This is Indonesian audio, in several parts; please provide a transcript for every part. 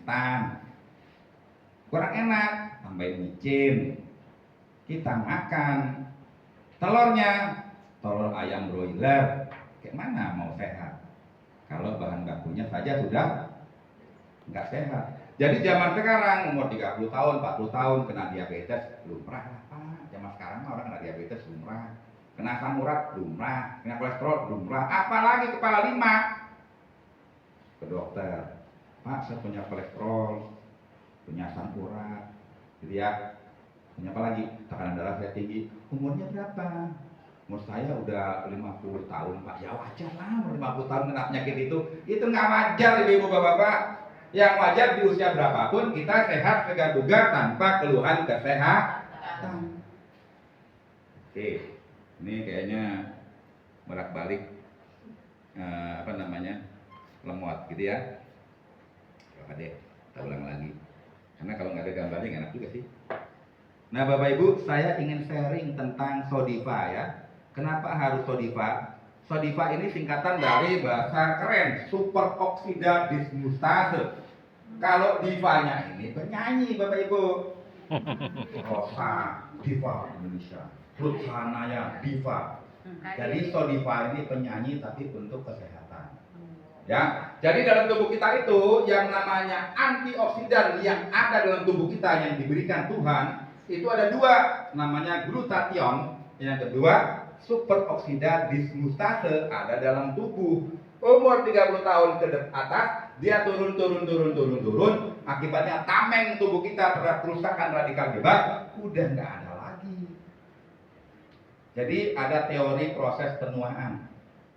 instan, kurang enak, tambahin micin. Kita makan telurnya, telur ayam broiler, kayak mana mau sehat? Kalau bahan bakunya saja sudah nggak sehat. Jadi zaman sekarang umur 30 tahun, 40 tahun kena diabetes lumrah apa? Zaman sekarang orang kena diabetes lumrah, kena asam urat lumrah, kena kolesterol lumrah, apalagi kepala 5 ke dokter. Pak, saya punya kolesterol, punya asam urat, gitu ya. Punya apa lagi? Tekanan darah saya tinggi. Umurnya berapa? Umur saya udah 50 tahun, Pak. Ya wajar lah, umur 50 tahun kena penyakit itu. Itu nggak wajar, ibu bapak-bapak. Yang wajar di usia berapapun kita sehat, segar bugar tanpa keluhan kesehatan. Oke, ini kayaknya bolak-balik lemot gitu ya. Coba deh, kita ulang lagi. Karena kalau nggak ada gambarnya nggak enak juga sih. Nah, Bapak Ibu, saya ingin sharing tentang Sodiva ya. Kenapa harus Sodiva? Sodiva ini singkatan dari bahasa keren, super oksida dismutase. Kalau divanya ini penyanyi, Bapak Ibu. Rosa, diva Indonesia. Ruth Sahanaya, diva. Jadi Sodiva ini penyanyi tapi untuk kesehatan. Ya, jadi dalam tubuh kita itu yang namanya antioksidan yang ada dalam tubuh kita yang diberikan Tuhan itu ada 2, namanya glutathione, yang kedua superoksida dismutase ada dalam tubuh. Umur 30 tahun ke atas dia turun, akibatnya tameng tubuh kita terhadap kerusakan radikal bebas udah nggak ada lagi. Jadi ada teori proses penuaan,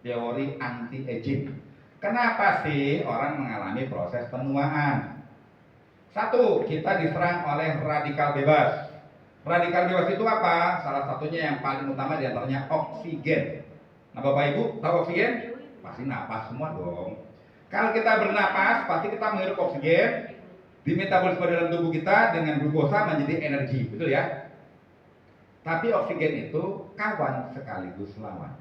teori anti-aging. Kenapa sih orang mengalami proses penuaan? 1, kita diserang oleh radikal bebas. Radikal bebas itu apa? Salah satunya yang paling utama diantaranya oksigen. Nah, Bapak Ibu tahu oksigen? Pasti napas semua dong. Kalau kita bernapas, pasti kita menghirup oksigen. Di metabolisme dalam tubuh kita dengan glukosa menjadi energi, betul ya? Tapi oksigen itu kawan sekaligus lawan.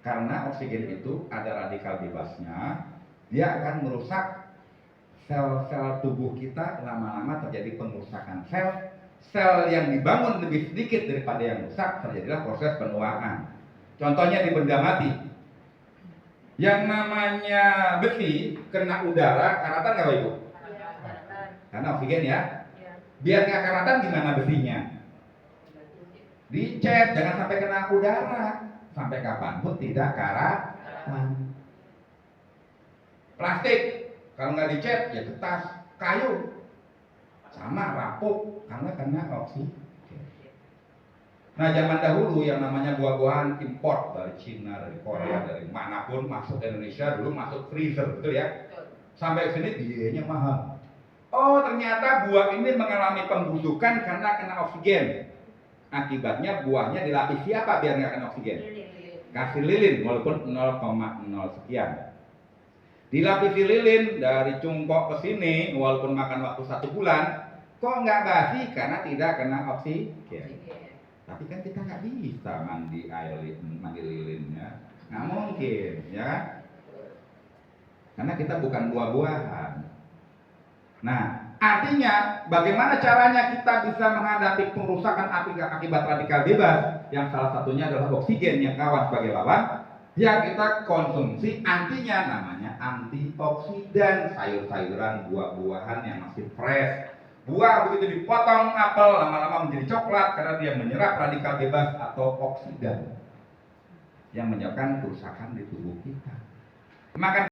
Karena oksigen itu ada radikal bebasnya, dia akan merusak sel-sel tubuh kita, lama-lama terjadi pengerusakan sel. Sel yang dibangun lebih sedikit daripada yang rusak, terjadilah proses penuaan. Contohnya di benda mati. Yang namanya besi kena udara, karatan nggak Ibu? Karena oksigen ya. Biar nggak karatan gimana besinya? Dicet, jangan sampai kena udara. Sampai kapanpun tidak karatan. Plastik, kalau nggak dicet ya kertas, kayu sama rapuh karena kena oksigen. Nah, zaman dahulu yang namanya buah-buahan import dari Cina, dari Korea, dari manapun masuk ke Indonesia dulu masuk freezer, betul ya? Sampai sini biayanya mahal. Oh, ternyata buah ini mengalami pembusukan karena kena oksigen. Akibatnya buahnya dilapisi apa biar nggak kena oksigen? Kasih lilin walaupun 0,0 sekian. Dilapisi lilin dari cungkok ke sini walaupun makan waktu 1 bulan, kok nggak basi karena tidak kena oksigen. Tapi kan kita nggak bisa mandi lilinnya, nggak mungkin ya, karena kita bukan buah-buahan. Nah, artinya bagaimana caranya kita bisa menghadapi pengerusakan akibat radikal bebas yang salah satunya adalah oksigen yang kawan sebagai lawan? Ya, kita konsumsi antinya, namanya antioksidan, sayur-sayuran, buah-buahan yang masih fresh. Buah begitu dipotong apel lama-lama menjadi coklat karena dia menyerap radikal bebas atau oksidan yang menyebabkan kerusakan di tubuh kita. Makan